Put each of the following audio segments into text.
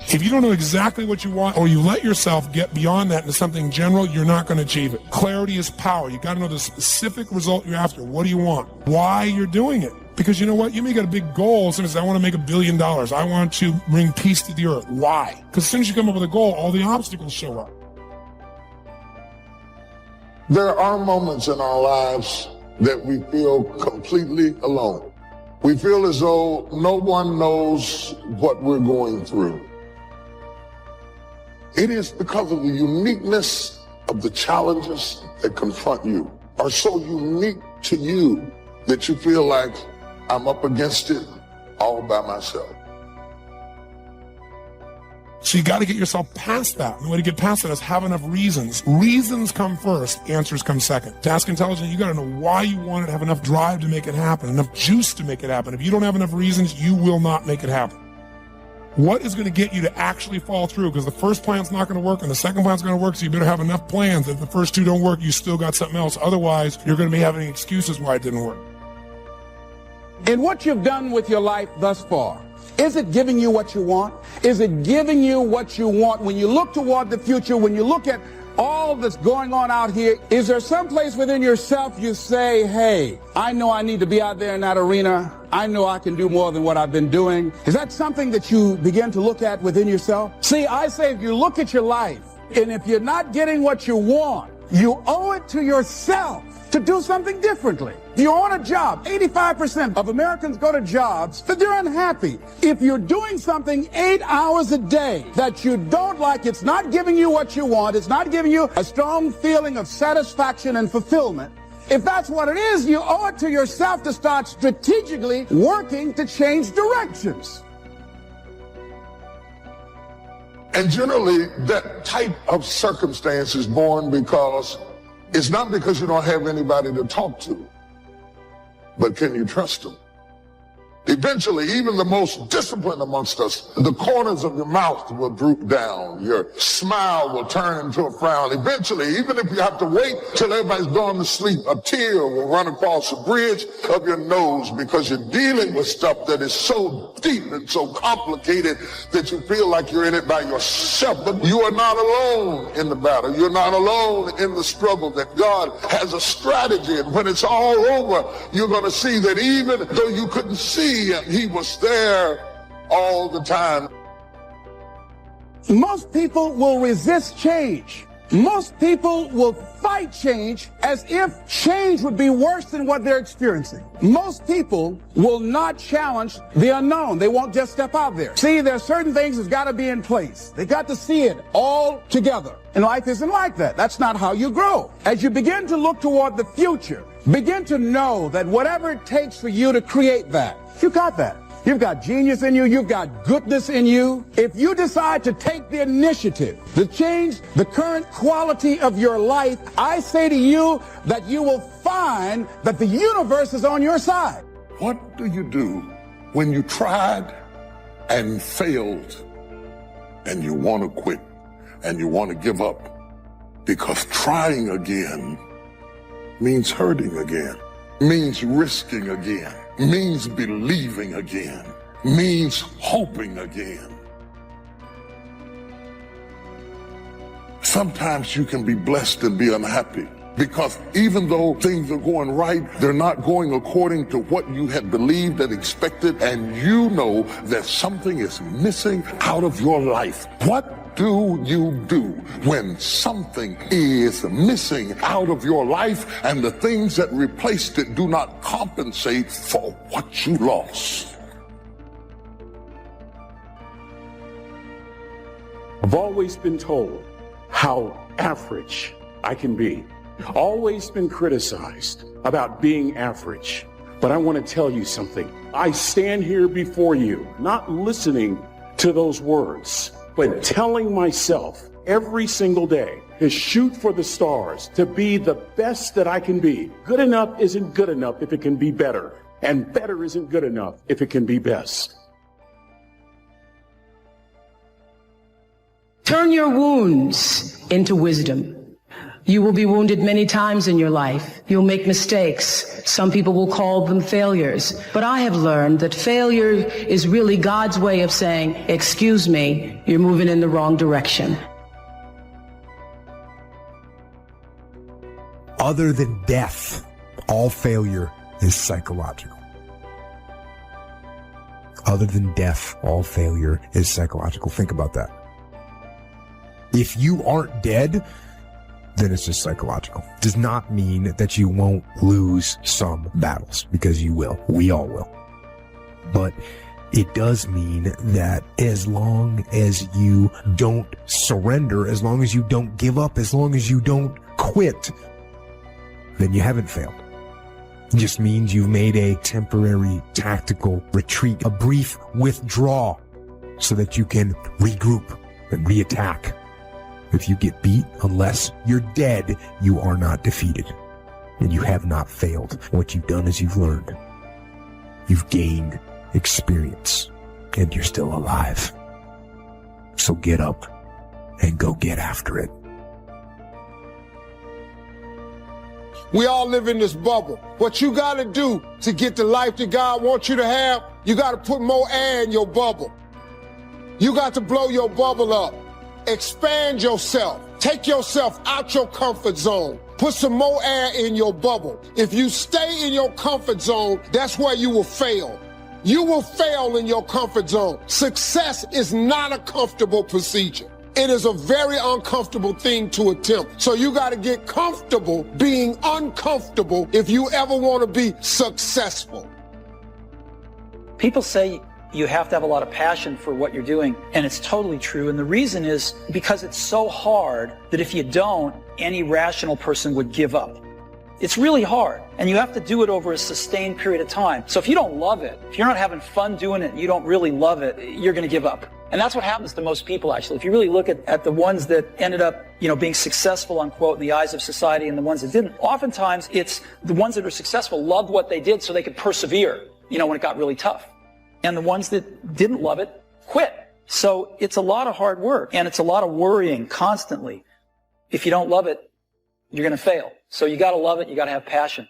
If you don't know exactly what you want, or you let yourself get beyond that into something general, you're not going to achieve it. Clarity is power. You got to know the specific result you're after. What do you want? Why you're doing it? Because you know what? You may get a big goal. Somebody says, I want to make $1 billion. I want to bring peace to the earth. Why? Because as soon as you come up with a goal, all the obstacles show up. There are moments in our lives that we feel completely alone. We feel as though no one knows what we're going through. It is because of the uniqueness of the challenges that confront you are so unique to you that you feel like I'm up against it all by myself. So you got to get yourself past that. And the way to get past that is have enough reasons. Reasons come first, answers come second. Task intelligence, you got to know why you want it, have enough drive to make it happen, enough juice to make it happen. If you don't have enough reasons, you will not make it happen. What is going to get you to actually fall through? Because the first plan's not going to work and the second plan's going to work, so you better have enough plans. If the first two don't work, you still got something else. Otherwise, you're going to be having excuses why it didn't work. In what you've done with your life thus far, is it giving you what you want? Is it giving you what you want? When you look toward the future, when you look at all that's going on out here, is there some place within yourself you say, hey, I know I need to be out there in that arena. I know I can do more than what I've been doing. Is that something that you begin to look at within yourself? See, I say if you look at your life, and if you're not getting what you want, you owe it to yourself to do something differently. If you're on a job, 85% of Americans go to jobs that they're unhappy. If you're doing something 8 hours a day that you don't like, it's not giving you what you want, it's not giving you a strong feeling of satisfaction and fulfillment. If that's what it is, you owe it to yourself to start strategically working to change directions. And generally, that type of circumstance is born because it's not because you don't have anybody to talk to, but can you trust them? Eventually, even the most disciplined amongst us, the corners of your mouth will droop down. Your smile will turn into a frown. Eventually, even if you have to wait till everybody's gone to sleep, a tear will run across the bridge of your nose because you're dealing with stuff that is so deep and so complicated that you feel like you're in it by yourself. But you are not alone in the battle. You're not alone in the struggle, that God has a strategy. And when it's all over, you're going to see that even though you couldn't see him, he was there all the time. Most people will resist change. Most people will fight change as if change would be worse than what they're experiencing. Most people will not challenge the unknown. They won't just step out there. See, there are certain things that's got to be in place. They got to see it all together. And life isn't like that. That's not how you grow. As you begin to look toward the future, begin to know that whatever it takes for you to create that, you got that. You've got genius in you. You've got goodness in you. If you decide to take the initiative to change the current quality of your life, I say to you that you will find that the universe is on your side. What do you do when you tried and failed and you want to quit and you want to give up? Because trying again means hurting again, means risking again, means believing again, means hoping again. Sometimes you can be blessed and be unhappy, because even though things are going right, they're not going according to what you had believed and expected, and you know that something is missing out of your life. What do you do when something is missing out of your life and the things that replaced it do not compensate for what you lost? I've always been told how average I can be. Always been criticized about being average. But I want to tell you something. I stand here before you, not listening to those words, but telling myself every single day to shoot for the stars, to be the best that I can be. Good enough isn't good enough if it can be better, and better isn't good enough if it can be best. Turn your wounds into wisdom. You will be wounded many times in your life. You'll make mistakes. Some people will call them failures. But I have learned that failure is really God's way of saying, excuse me, you're moving in the wrong direction. Other than death, all failure is psychological. Other than death, all failure is psychological. Think about that. If you aren't dead, then it's just psychological. It does not mean that you won't lose some battles, because you will. We all will. But it does mean that as long as you don't surrender, as long as you don't give up, as long as you don't quit, then you haven't failed. It just means you've made a temporary tactical retreat, a brief withdrawal, so that you can regroup and reattack. If you get beat, unless you're dead, you are not defeated. And you have not failed. What you've done is you've learned. You've gained experience. And you're still alive. So get up and go get after it. We all live in this bubble. What you got to do to get the life that God wants you to have, you got to put more air in your bubble. You got to blow your bubble up. Expand yourself. Take yourself out your comfort zone. Put some more air in your bubble. If you stay in your comfort zone, that's where you will fail. You will fail in your comfort zone. Success is not a comfortable procedure. It is a very uncomfortable thing to attempt. So you got to get comfortable being uncomfortable if you ever want to be successful. People say you have to have a lot of passion for what you're doing, and it's totally true. And the reason is because it's so hard that if you don't, any rational person would give up. It's really hard, and you have to do it over a sustained period of time. So if you don't love it, if you're not having fun doing it, and you don't really love it, you're going to give up. And that's what happens to most people, actually. If you really look at the ones that ended up, being successful, unquote, in the eyes of society, and the ones that didn't, oftentimes it's the ones that are successful loved what they did so they could persevere, when it got really tough. And the ones that didn't love it quit. So it's a lot of hard work, and it's a lot of worrying constantly. If you don't love it, you're going to fail. So you got to love it. You got to have passion.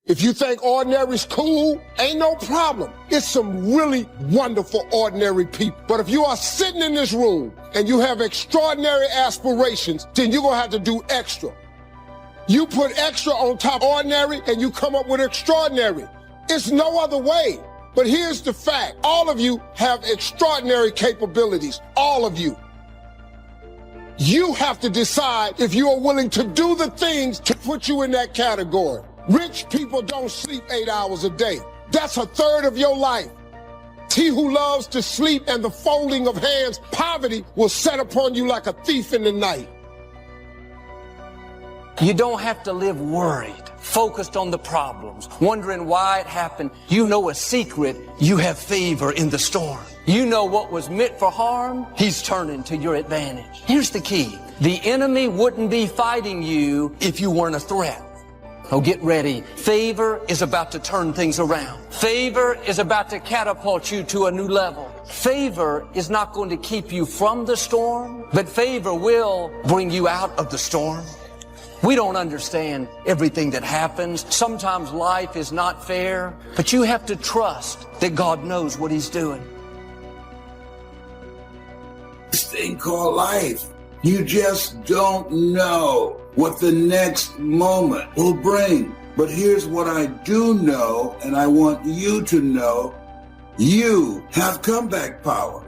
If you think ordinary's cool, ain't no problem. It's some really wonderful ordinary people. But if you are sitting in this room and you have extraordinary aspirations, then you're going to have to do extra. You put extra on top of ordinary and you come up with extraordinary. It's no other way. But here's the fact. All of you have extraordinary capabilities. All of you. You have to decide if you are willing to do the things to put you in that category. Rich people don't sleep 8 hours a day. That's a third of your life. He who loves to sleep and the folding of hands, poverty will set upon you like a thief in the night. You don't have to live worried, focused on the problems, wondering why it happened. You know a secret. You have favor in the storm. You know what was meant for harm, he's turning to your advantage. Here's the key. The enemy wouldn't be fighting you if you weren't a threat. Oh, get ready. Favor is about to turn things around. Favor is about to catapult you to a new level. Favor is not going to keep you from the storm, but favor will bring you out of the storm. We don't understand everything that happens. Sometimes life is not fair, but you have to trust that God knows what He's doing. This thing called life. You just don't know what the next moment will bring. But here's what I do know, and I want you to know. You have comeback power.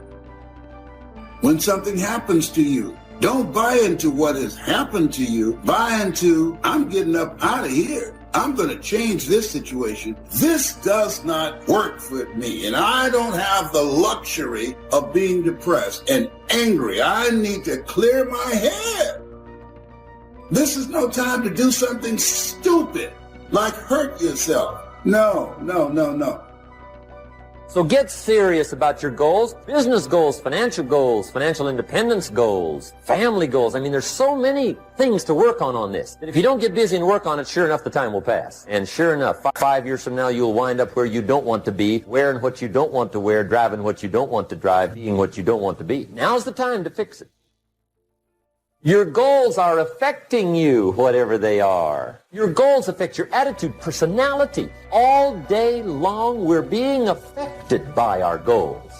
When something happens to you, don't buy into what has happened to you. Buy into, I'm getting up out of here. I'm going to change this situation. This does not work for me, and I don't have the luxury of being depressed and angry. I need to clear my head. This is no time to do something stupid, like hurt yourself. No. So get serious about your goals, business goals, financial independence goals, family goals. I mean, there's so many things to work on this. And if you don't get busy and work on it, sure enough, the time will pass. And sure enough, 5 years from now, you'll wind up where you don't want to be, wearing what you don't want to wear, driving what you don't want to drive, being what you don't want to be. Now's the time to fix it. Your goals are affecting you, whatever they are. Your goals affect your attitude, personality. All day long, we're being affected by our goals.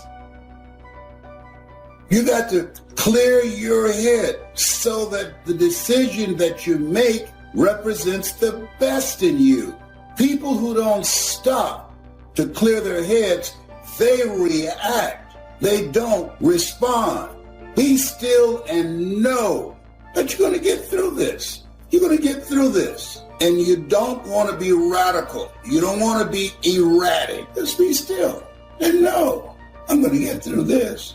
You got to clear your head so that the decision that you make represents the best in you. People who don't stop to clear their heads, they react. They don't respond. Be still and know that you're going to get through this. You're going to get through this. And you don't want to be radical. You don't want to be erratic. Just be still and know I'm going to get through this.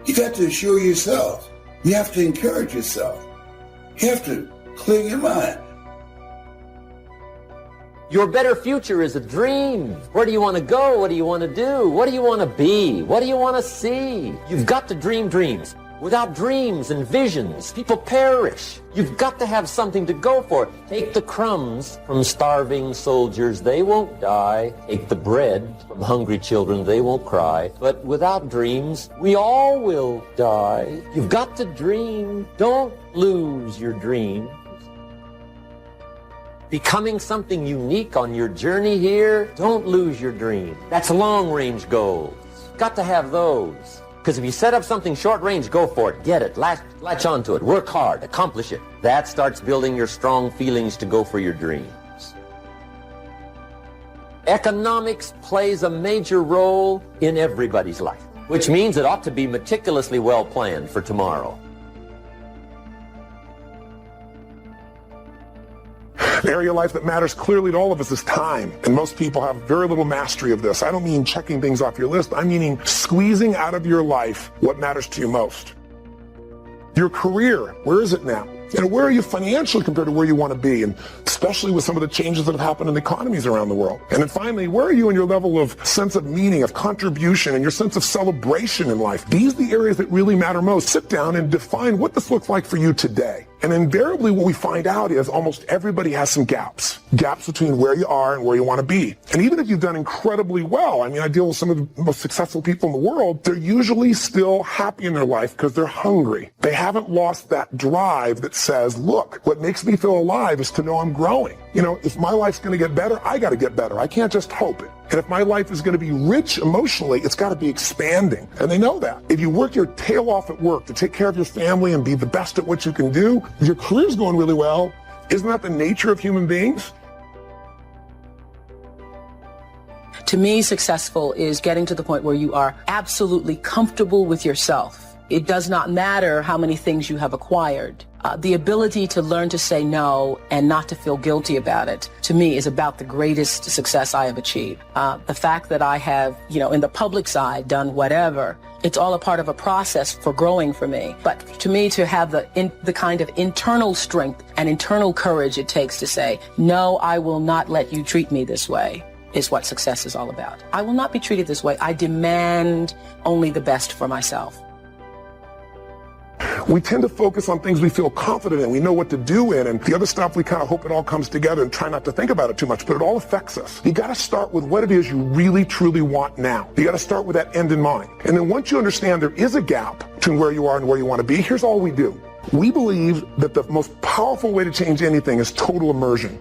You got to assure yourself. You have to encourage yourself. You have to clear your mind. Your better future is a dream. Where do you want to go? What do you want to do? What do you want to be? What do you want to see? You've got to dream dreams. Without dreams and visions, people perish. You've got to have something to go for. Take the crumbs from starving soldiers, they won't die. Take the bread from hungry children, they won't cry. But without dreams, we all will die. You've got to dream. Don't lose your dreams. Becoming something unique on your journey here, don't lose your dream. That's long-range goals. Got to have those. Because if you set up something short-range, go for it. Get it. Latch onto it. Work hard. Accomplish it. That starts building your strong feelings to go for your dreams. Economics plays a major role in everybody's life, which means it ought to be meticulously well planned for tomorrow. The area of life that matters clearly to all of us is time. And most people have very little mastery of this. I don't mean checking things off your list. I'm meaning squeezing out of your life what matters to you most. Your career, where is it now? And where are you financially compared to where you want to be? And especially with some of the changes that have happened in economies around the world. And then finally, where are you in your level of sense of meaning, of contribution, and your sense of celebration in life? These are the areas that really matter most. Sit down and define what this looks like for you today. And invariably what we find out is almost everybody has some gaps. Gaps between where you are and where you want to be. And even if you've done incredibly well, I mean, I deal with some of the most successful people in the world, they're usually still happy in their life because they're hungry. They haven't lost that drive that says, look, what makes me feel alive is to know I'm growing. You know, if my life's going to get better, I got to get better. I can't just hope it. And if my life is going to be rich emotionally, it's got to be expanding. And they know that. If you work your tail off at work to take care of your family and be the best at what you can do, if your career's going really well, isn't that the nature of human beings? To me, successful is getting to the point where you are absolutely comfortable with yourself. It does not matter how many things you have acquired. The ability to learn to say no and not to feel guilty about it, to me, is about the greatest success I have achieved. The fact that I have, in the public side, done whatever, it's all a part of a process for growing for me. But to me, to have the kind of internal strength and internal courage it takes to say, no, I will not let you treat me this way, is what success is all about. I will not be treated this way. I demand only the best for myself. We tend to focus on things we feel confident in, we know what to do in, and the other stuff we kind of hope it all comes together and try not to think about it too much, but it all affects us. You got to start with what it is you really, truly want now. You got to start with that end in mind. And then once you understand there is a gap between where you are and where you want to be, here's all we do. We believe that the most powerful way to change anything is total immersion.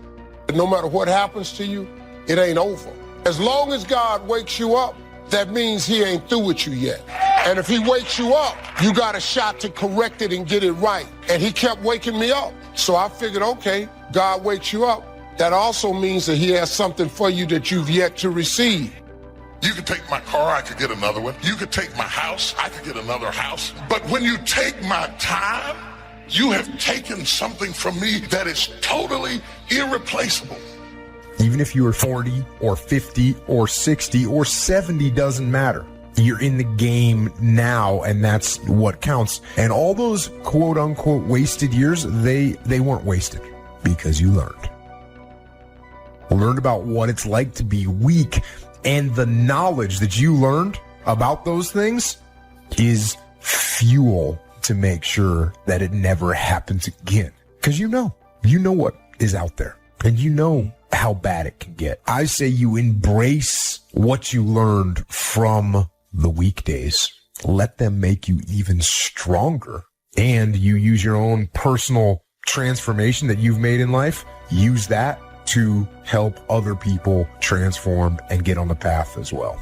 No matter what happens to you, it ain't over. As long as God wakes you up, that means he ain't through with you yet. And if he wakes you up, you got a shot to correct it and get it right. And he kept waking me up. So I figured, okay, God wakes you up. That also means that he has something for you that you've yet to receive. You could take my car, I could get another one. You could take my house, I could get another house. But when you take my time, you have taken something from me that is totally irreplaceable. Even if you are 40 or 50 or 60 or 70, doesn't matter. You're in the game now, and that's what counts. And all those quote-unquote wasted years, they weren't wasted because you learned. Learned about what it's like to be weak, and the knowledge that you learned about those things is fuel to make sure that it never happens again. Because you know what is out there, and you know how bad it can get. I say you embrace what you learned from the weekdays. Let them make you even stronger and you use your own personal transformation that you've made in life, use that to help other people transform and get on the path as well.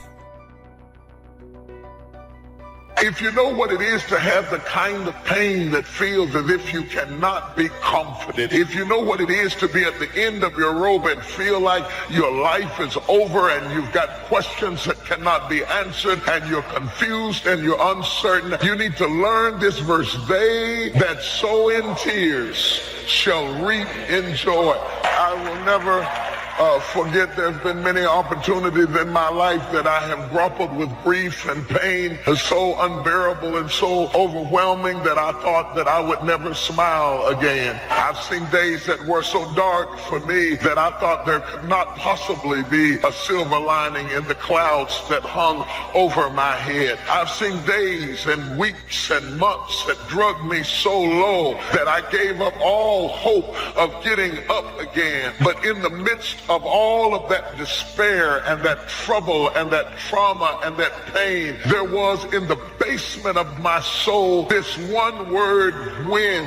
If you know what it is to have the kind of pain that feels as if you cannot be comforted, if you know what it is to be at the end of your rope and feel like your life is over and you've got questions that cannot be answered and you're confused and you're uncertain, you need to learn this verse. They that sow in tears shall reap in joy. I will never forget there's been many opportunities in my life that I have grappled with grief and pain so unbearable and so overwhelming that I thought that I would never smile again. I've seen days that were so dark for me that I thought there could not possibly be a silver lining in the clouds that hung over my head. I've seen days and weeks and months that drugged me so low that I gave up all hope of getting up again. But in the midst of all of that despair and that trouble and that trauma and that pain, there was in the basement of my soul this one word, when.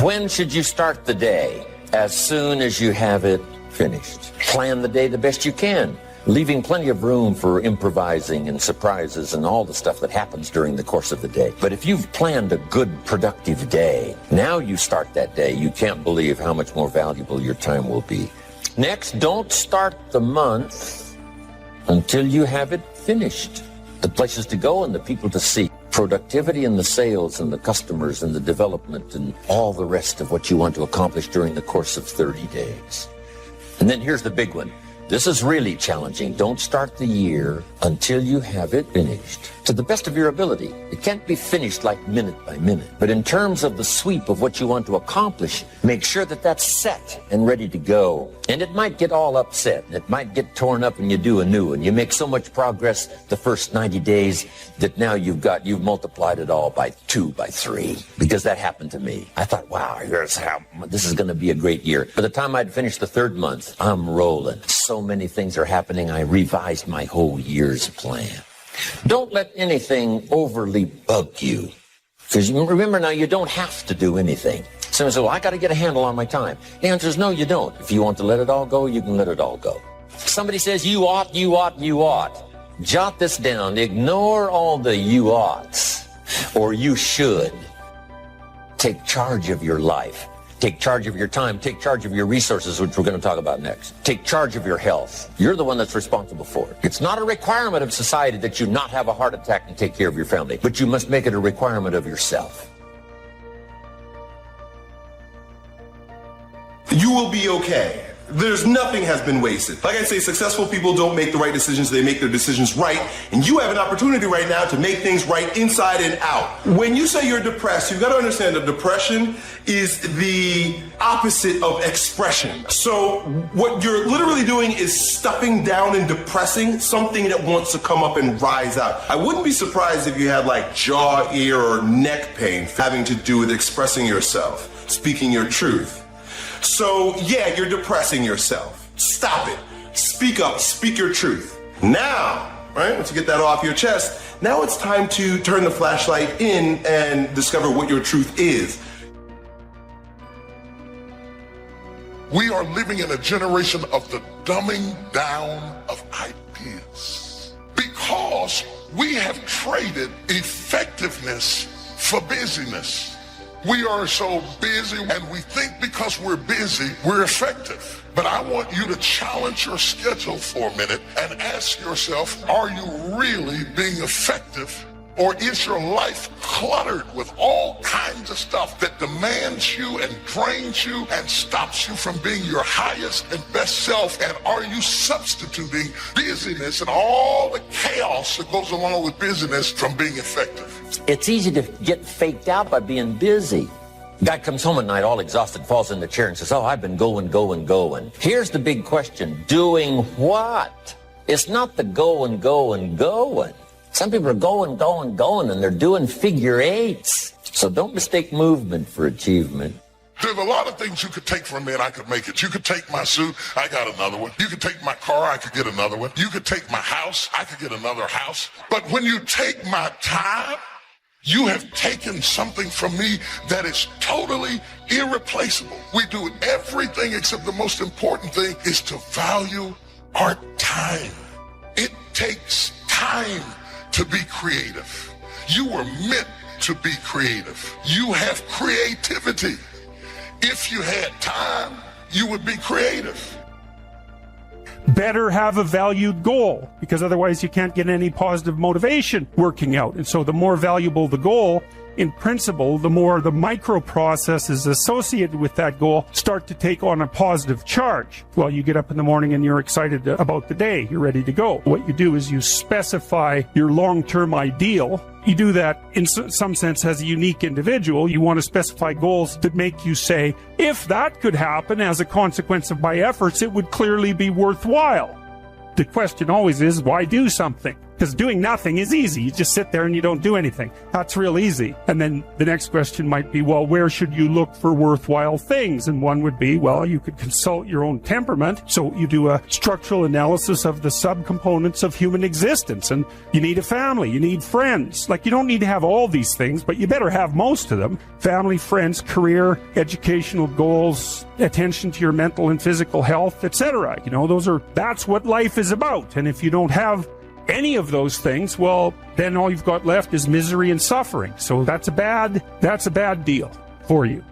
When should you start the day? As soon as you have it finished. Plan the day the best you can, leaving plenty of room for improvising and surprises and all the stuff that happens during the course of the day. But if you've planned a good, productive day, now you start that day, you can't believe how much more valuable your time will be. Next, don't start the month until you have it finished. The places to go and the people to see. Productivity and the sales and the customers and the development and all the rest of what you want to accomplish during the course of 30 days. And then here's the big one. This is really challenging. Don't start the year until you have it finished. To the best of your ability. It can't be finished like minute by minute. But in terms of the sweep of what you want to accomplish, make sure that that's set and ready to go. And it might get all upset. It might get torn up and you do a new one. You make so much progress the first 90 days that now you've multiplied it all by 2, by 3. Because that happened to me. I thought, wow, this is going to be a great year. By the time I'd finished the 3rd month, I'm rolling. So many things are happening. I revised my whole year's plan. Don't let anything overly bug you. Because remember now, you don't have to do anything. Someone says, well, I got to get a handle on my time. The answer is no, you don't. If you want to let it all go, you can let it all go. Somebody says, you ought, you ought, you ought. Jot this down. Ignore all the you oughts or you should. Take charge of your life. Take charge of your time. Take charge of your resources, which we're going to talk about next. Take charge of your health. You're the one that's responsible for it. It's not a requirement of society that you not have a heart attack and take care of your family, but you must make it a requirement of yourself. You will be okay. Nothing has been wasted. Like I say, successful people don't make the right decisions, they make their decisions right. And you have an opportunity right now to make things right inside and out. When you say you're depressed, you've got to understand that depression is the opposite of expression. So what you're literally doing is stuffing down and depressing something that wants to come up and rise out. I wouldn't be surprised if you had like jaw, ear, or neck pain having to do with expressing yourself, speaking your truth. So, yeah, you're depressing yourself. Stop it. Speak up. Speak your truth. Now, right, once you get that off your chest, now it's time to turn the flashlight in and discover what your truth is. We are living in a generation of the dumbing down of ideas because we have traded effectiveness for busyness. We are so busy and we think because we're busy, we're effective. But I want you to challenge your schedule for a minute and ask yourself, are you really being effective? Or is your life cluttered with all kinds of stuff that demands you and drains you and stops you from being your highest and best self? And are you substituting busyness and all the chaos that goes along with busyness from being effective? It's easy to get faked out by being busy. Guy comes home at night all exhausted, falls in the chair and says, oh, I've been going. Here's the big question. Doing what? It's not the going. Some people are going, and they're doing figure eights. So don't mistake movement for achievement. There's a lot of things you could take from me and I could make it. You could take my suit, I got another one. You could take my car, I could get another one. You could take my house, I could get another house. But when you take my time, You have taken something from me that is totally irreplaceable. We do everything except the most important thing is to value our time. It takes time to be creative. You were meant to be creative. You have creativity. If you had time, you would be creative. Better have a valued goal, because otherwise you can't get any positive motivation working out. And so the more valuable the goal, in principle, the more the micro processes associated with that goal start to take on a positive charge. Well, you get up in the morning and you're excited about the day. You're ready to go. What you do is you specify your long-term ideal. You do that in some sense as a unique individual. You want to specify goals that make you say, if that could happen as a consequence of my efforts, it would clearly be worthwhile. The question always is, why do something? Because doing nothing is easy. You just sit there and you don't do anything. That's real easy. And then the next question might be, well, where should you look for worthwhile things? And one would be, well, you could consult your own temperament. So you do a structural analysis of the subcomponents of human existence. And you need a family. You need friends. Like, you don't need to have all these things, but you better have most of them. Family, friends, career, educational goals, attention to your mental and physical health, etc. You know, that's what life is about. And if you don't have any of those things, well, then all you've got left is misery and suffering. So that's a bad deal for you.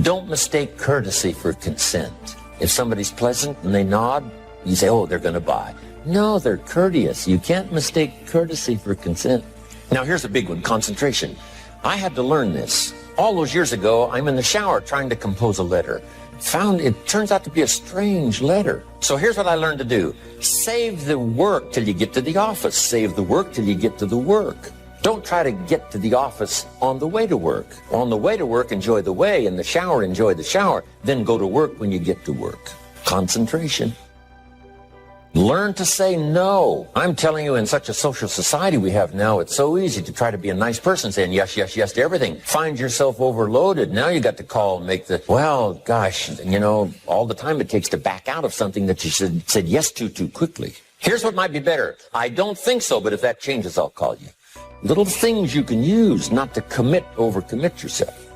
Don't mistake courtesy for consent. If somebody's pleasant and they nod, you say, oh, they're going to buy. No, they're courteous. You can't mistake courtesy for consent. Now, here's a big one, concentration. I had to learn this. All those years ago, I'm in the shower trying to compose a letter. Found it turns out to be a strange letter. So here's what I learned to do. Save the work till you get to the office. Save the work till you get to the work. Don't try to get to the office on the way to work. On the way to work, enjoy the way. In the shower, enjoy the shower. Then go to work when you get to work. Concentration. Learn to say no. I'm telling you, in such a social society we have now, it's so easy to try to be a nice person, saying yes, yes, yes to everything. Find yourself overloaded. Now you got to call and make well, gosh, you know, all the time it takes to back out of something that you said yes to too quickly. Here's what might be better. I don't think so, but if that changes, I'll call you. Little things you can use not to overcommit yourself.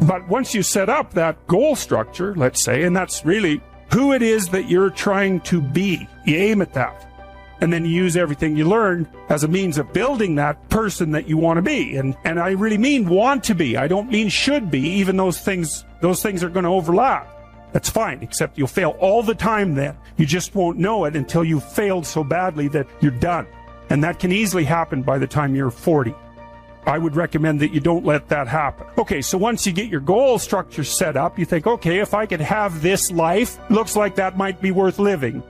But once you set up that goal structure, let's say, and that's really who it is that you're trying to be. You aim at that. And then you use everything you learned as a means of building that person that you want to be. And I really mean want to be. I don't mean should be, even those things are going to overlap. That's fine, except you'll fail all the time then. You just won't know it until you've failed so badly that you're done. And that can easily happen by the time you're 40. I would recommend that you don't let that happen. Okay, so once you get your goal structure set up, you think, okay, if I could have this life, looks like that might be worth living.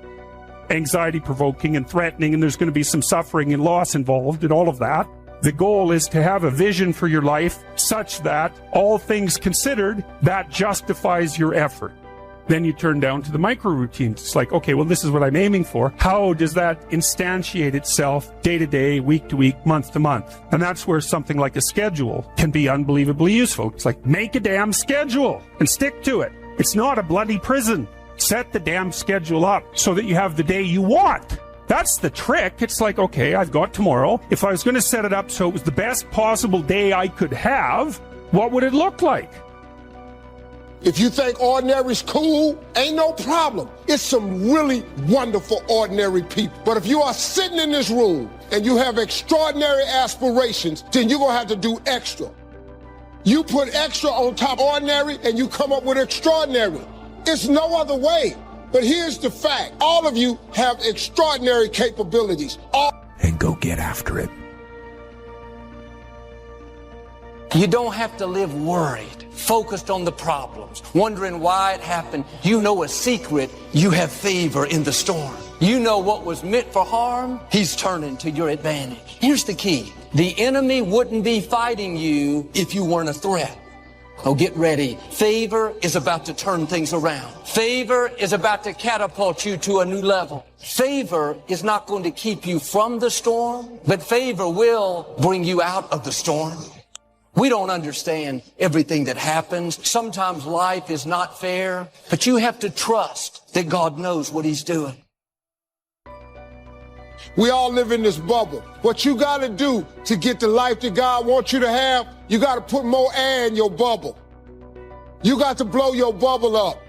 Anxiety-provoking and threatening, and there's going to be some suffering and loss involved and all of that. The goal is to have a vision for your life such that, all things considered, that justifies your effort. Then you turn down to the micro routines. It's like, okay, well, this is what I'm aiming for. How does that instantiate itself day to day, week to week, month to month? And that's where something like a schedule can be unbelievably useful. It's like, make a damn schedule and stick to it. It's not a bloody prison. Set the damn schedule up so that you have the day you want. That's the trick. It's like, okay, I've got tomorrow. If I was going to set it up so it was the best possible day I could have, what would it look like? If you think ordinary's cool, ain't no problem. It's some really wonderful ordinary people. But if you are sitting in this room and you have extraordinary aspirations, then you're going to have to do extra. You put extra on top of ordinary and you come up with extraordinary. It's no other way. But here's the fact. All of you have extraordinary capabilities. And go get after it. You don't have to live worried, focused on the problems, wondering why it happened. You know a secret. You have favor in the storm. You know what was meant for harm, he's turning to your advantage. Here's the key. The enemy wouldn't be fighting you if you weren't a threat. Oh, get ready. Favor is about to turn things around. Favor is about to catapult you to a new level. Favor is not going to keep you from the storm, but favor will bring you out of the storm. We don't understand everything that happens. Sometimes life is not fair, but you have to trust that God knows what he's doing. We all live in this bubble. What you got to do to get the life that God wants you to have, you got to put more air in your bubble. You got to blow your bubble up.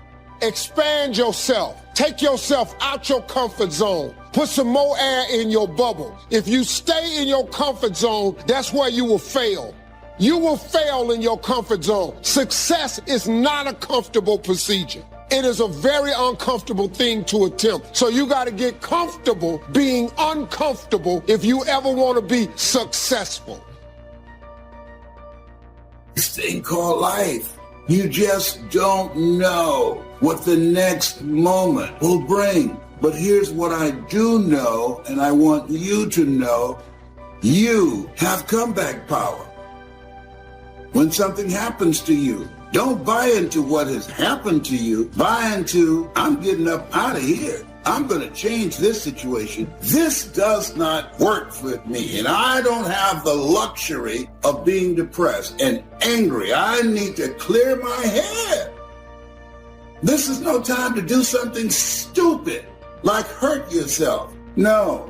Expand yourself. Take yourself out your comfort zone. Put some more air in your bubble. If you stay in your comfort zone, that's where you will fail. You will fail in your comfort zone. Success is not a comfortable procedure. It is a very uncomfortable thing to attempt. So you got to get comfortable being uncomfortable if you ever want to be successful. This thing called life. You just don't know what the next moment will bring. But here's what I do know, and I want you to know. You have comeback power. When something happens to you, don't buy into what has happened to you. Buy into, I'm getting up out of here. I'm going to change this situation. This does not work for me, and I don't have the luxury of being depressed and angry. I need to clear my head. This is no time to do something stupid, like hurt yourself. No.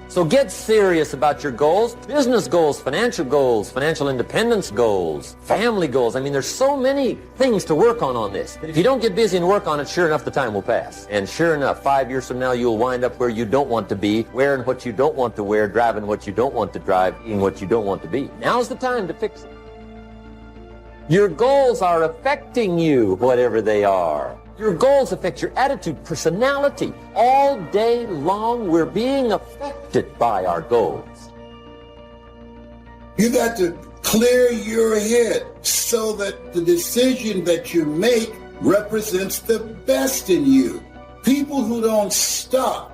So get serious about your goals, business goals, financial independence goals, family goals. I mean, there's so many things to work on this. If you don't get busy and work on it, sure enough, the time will pass. And sure enough, 5 years from now, you'll wind up where you don't want to be, wearing what you don't want to wear, driving what you don't want to drive, eating what you don't want to be. Now's the time to fix it. Your goals are affecting you, whatever they are. Your goals affect your attitude, personality. All day long, we're being affected by our goals. You got to clear your head so that the decision that you make represents the best in you. People who don't stop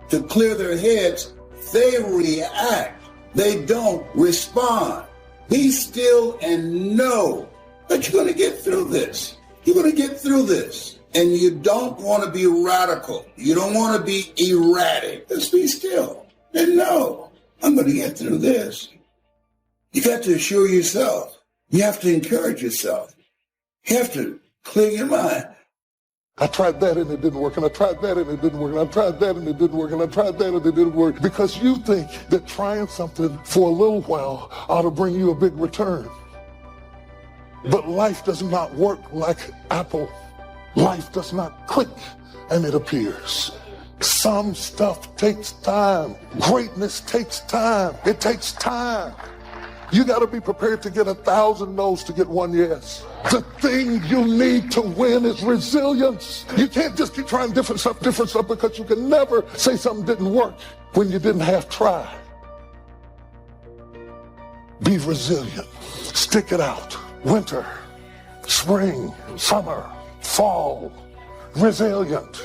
to clear their heads, they react. They don't respond. Be still and know that you're going to get through this. You're going to get through this. And you don't want to be radical. You don't want to be erratic. Just be still and know, I'm going to get through this. You got to assure yourself. You have to encourage yourself. You have to clear your mind. I tried that and it didn't work, and I tried that and it didn't work, and I tried that and it didn't work, and I tried that and it didn't work. Because you think that trying something for a little while ought to bring you a big return. But life does not work like Apple. Life does not click and it appears. Some stuff takes time. Greatness takes time. It takes time. You got to be prepared to get 1,000 no's to get one yes. The thing you need to win is resilience. You can't just keep trying different stuff, because you can never say something didn't work when you didn't half try. Be resilient. Stick it out. Winter, spring, summer, fall, resilient.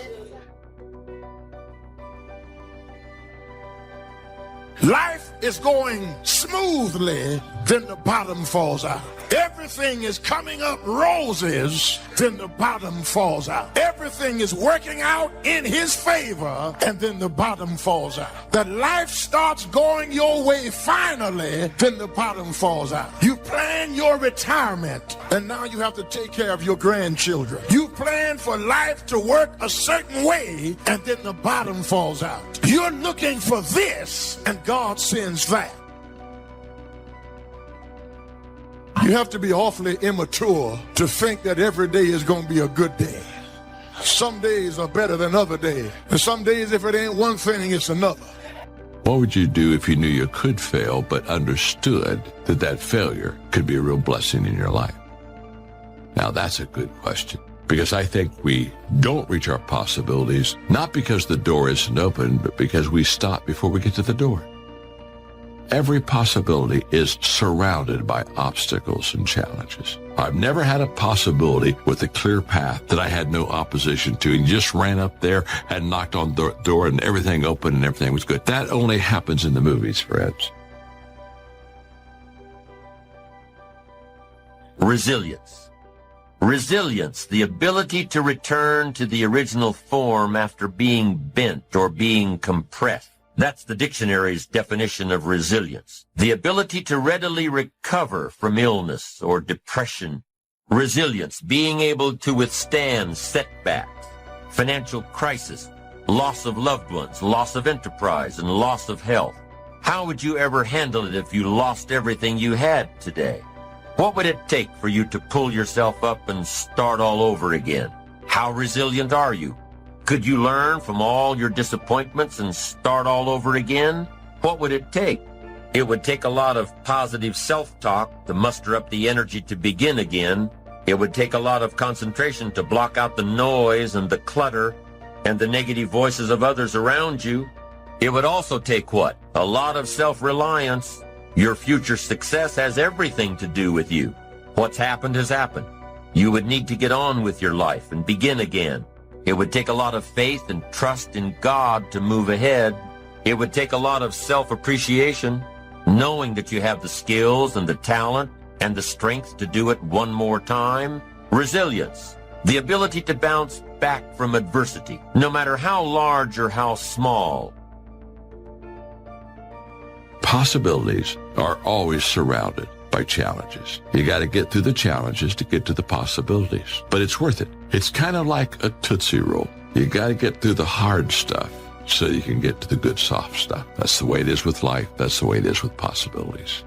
Life is going smoothly, then the bottom falls out. Everything is coming up roses, then the bottom falls out. Everything is working out in his favor, and then the bottom falls out. That life starts going your way finally, then the bottom falls out. You plan your retirement, and now you have to take care of your grandchildren. You plan for life to work a certain way, and then the bottom falls out. You're looking for this, and God sends that. You have to be awfully immature to think that every day is going to be a good day. Some days are better than other days. And some days, if it ain't one thing, it's another. What would you do if you knew you could fail, but understood that that failure could be a real blessing in your life? Now, that's a good question, because I think we don't reach our possibilities, not because the door isn't open, but because we stop before we get to the door. Every possibility is surrounded by obstacles and challenges. I've never had a possibility with a clear path that I had no opposition to and just ran up there and knocked on the door and everything opened and everything was good. That only happens in the movies, friends. Resilience. Resilience, the ability to return to the original form after being bent or being compressed. That's the dictionary's definition of resilience. The ability to readily recover from illness or depression. Resilience, being able to withstand setbacks, financial crisis, loss of loved ones, loss of enterprise, and loss of health. How would you ever handle it if you lost everything you had today? What would it take for you to pull yourself up and start all over again? How resilient are you? Could you learn from all your disappointments and start all over again? What would it take? It would take a lot of positive self-talk to muster up the energy to begin again. It would take a lot of concentration to block out the noise and the clutter and the negative voices of others around you. It would also take what? A lot of self-reliance. Your future success has everything to do with you. What's happened has happened. You would need to get on with your life and begin again. It would take a lot of faith and trust in God to move ahead. It would take a lot of self-appreciation, knowing that you have the skills and the talent and the strength to do it one more time. Resilience, the ability to bounce back from adversity, no matter how large or how small. Possibilities are always surrounded by challenges. You got to get through the challenges to get to the possibilities, but it's worth it. It's kind of like a Tootsie Roll. You got to get through the hard stuff so you can get to the good soft stuff. That's the way it is with life. That's the way it is with possibilities.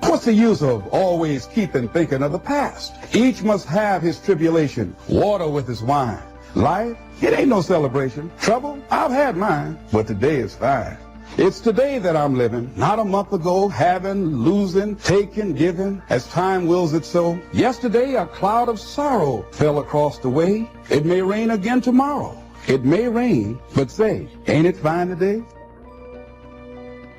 What's the use of always keeping thinking of the past? Each must have his tribulation, water with his wine. Life, it ain't no celebration. Trouble, I've had mine, but today is fine. It's today that I'm living, not a month ago, having, losing, taking, giving, as time wills it so. Yesterday, a cloud of sorrow fell across the way. It may rain again tomorrow. It may rain, but say, ain't it fine today?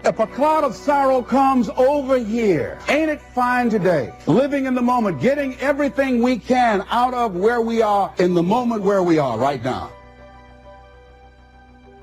If a cloud of sorrow comes over here, ain't it fine today? Living in the moment, getting everything we can out of where we are in the moment where we are right now.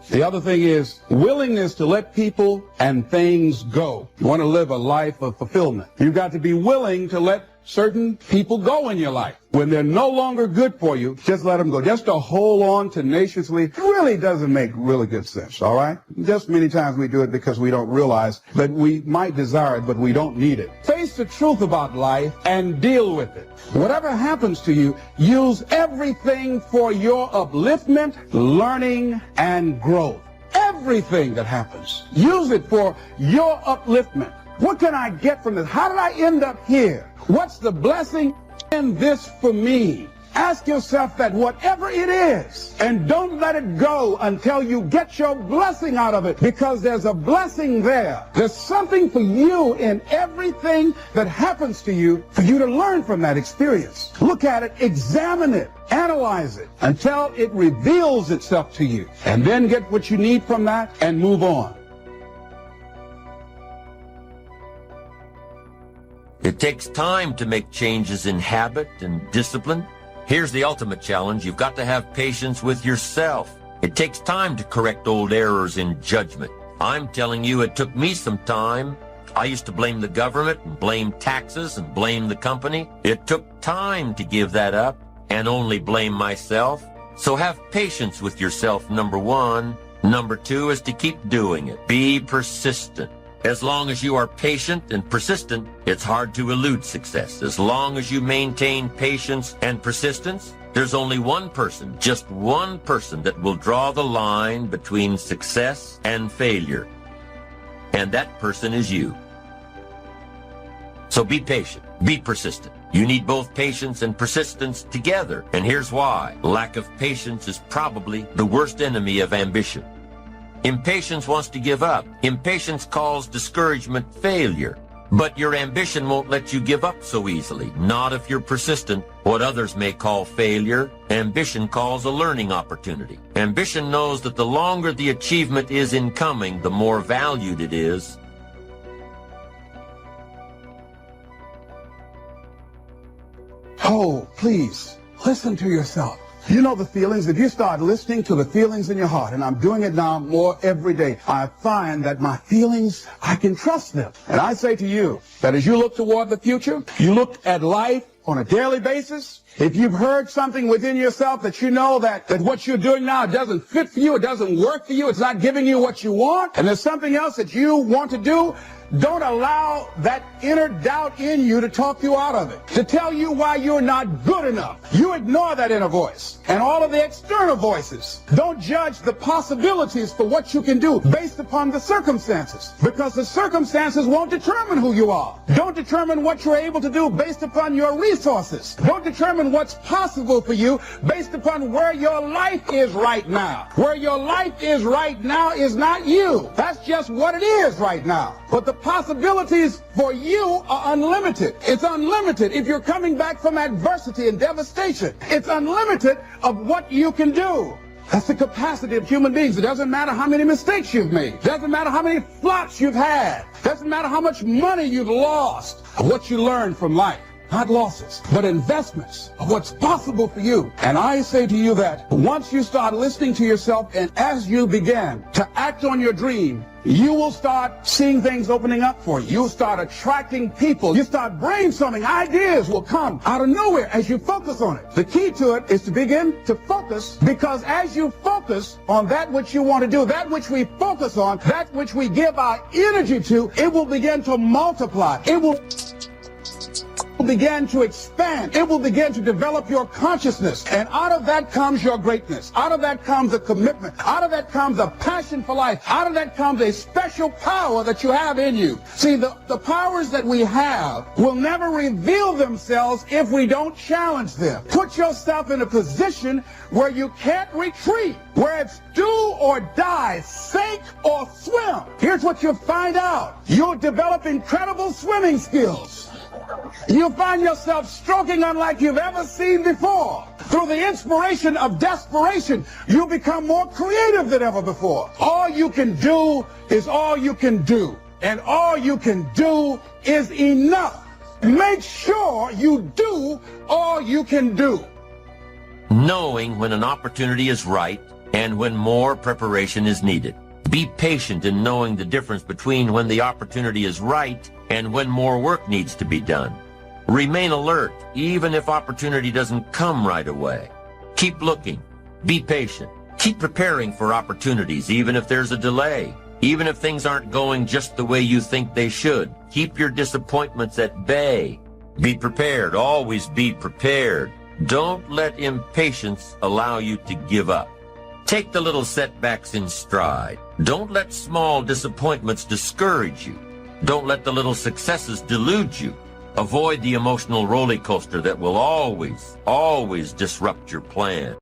The other thing is willingness to let people and things go. You want to live a life of fulfillment. You've got to be willing to let certain people go in your life. When they're no longer good for you, just let them go. Just to hold on tenaciously really doesn't make really good sense, all right? Just many times we do it because we don't realize that we might desire it, but we don't need it. Face the truth about life and deal with it. Whatever happens to you, use everything for your upliftment, learning, and growth. Everything that happens, use it for your upliftment. What can I get from this? How did I end up here? What's the blessing in this for me? Ask yourself that, whatever it is, and don't let it go until you get your blessing out of it, because there's a blessing there. There's something for you in everything that happens to you for you to learn from that experience. Look at it, examine it, analyze it until it reveals itself to you, and then get what you need from that and move on. It takes time to make changes in habit and discipline. Here's the ultimate challenge. You've got to have patience with yourself. It takes time to correct old errors in judgment. I'm telling you, it took me some time. I used to blame the government and blame taxes and blame the company. It took time to give that up and only blame myself. So have patience with yourself, number one. Number two is to keep doing it. Be persistent. As long as you are patient and persistent, it's hard to elude success. As long as you maintain patience and persistence, there's only one person, just one person, that will draw the line between success and failure. And that person is you. So be patient, be persistent. You need both patience and persistence together. And here's why. Lack of patience is probably the worst enemy of ambition. Impatience wants to give up. Impatience calls discouragement failure. But your ambition won't let you give up so easily, not if you're persistent. What others may call failure, ambition calls a learning opportunity. Ambition knows that the longer the achievement is in coming, the more valued it is. Oh, please, listen to yourself. You know the feelings. If you start listening to the feelings in your heart, and I'm doing it now more every day, I find that my feelings, I can trust them. And I say to you that as you look toward the future, you look at life on a daily basis. If you've heard something within yourself that you know that what you're doing now doesn't fit for you, it doesn't work for you, it's not giving you what you want, and there's something else that you want to do, Don't allow that inner doubt in you to talk you out of it, to tell you why you're not good enough. You ignore that inner voice and all of the external voices. Don't judge the possibilities for what you can do based upon the circumstances, because the circumstances won't determine who you are. Don't determine what you're able to do based upon your resources. Don't determine what's possible for you based upon where your life is right now. Where your life is right now is not you. That's just what it is right now. But the possibilities for you are unlimited. It's unlimited if you're coming back from adversity and devastation. It's unlimited of what you can do. That's the capacity of human beings. It doesn't matter how many mistakes you've made. It doesn't matter how many flops you've had. It doesn't matter how much money you've lost. What you learn from life. Not losses, but investments of what's possible for you. And I say to you that once you start listening to yourself, and as you begin to act on your dream, you will start seeing things opening up for you. You'll start attracting people. You start brainstorming. Ideas will come out of nowhere as you focus on it. The key to it is to begin to focus, because as you focus on that which you want to do, that which we focus on, that which we give our energy to, it will begin to multiply. It will begin to expand. It will begin to develop your consciousness. And out of that comes your greatness. Out of that comes a commitment. Out of that comes a passion for life. Out of that comes a special power that you have in you. See, the powers that we have will never reveal themselves if we don't challenge them. Put yourself in a position where you can't retreat, where it's do or die, sink or swim. Here's what you'll find out. You'll develop incredible swimming skills. You'll find yourself stroking unlike you've ever seen before. Through the inspiration of desperation, you become more creative than ever before. All you can do is all you can do. And all you can do is enough. Make sure you do all you can do. Knowing when an opportunity is right and when more preparation is needed. Be patient in knowing the difference between when the opportunity is right and when more work needs to be done. Remain alert, even if opportunity doesn't come right away. Keep looking. Be patient. Keep preparing for opportunities, even if there's a delay. Even if things aren't going just the way you think they should. Keep your disappointments at bay. Be prepared. Always be prepared. Don't let impatience allow you to give up. Take the little setbacks in stride. Don't let small disappointments discourage you. Don't let the little successes delude you. Avoid the emotional roller coaster that will always disrupt your plan.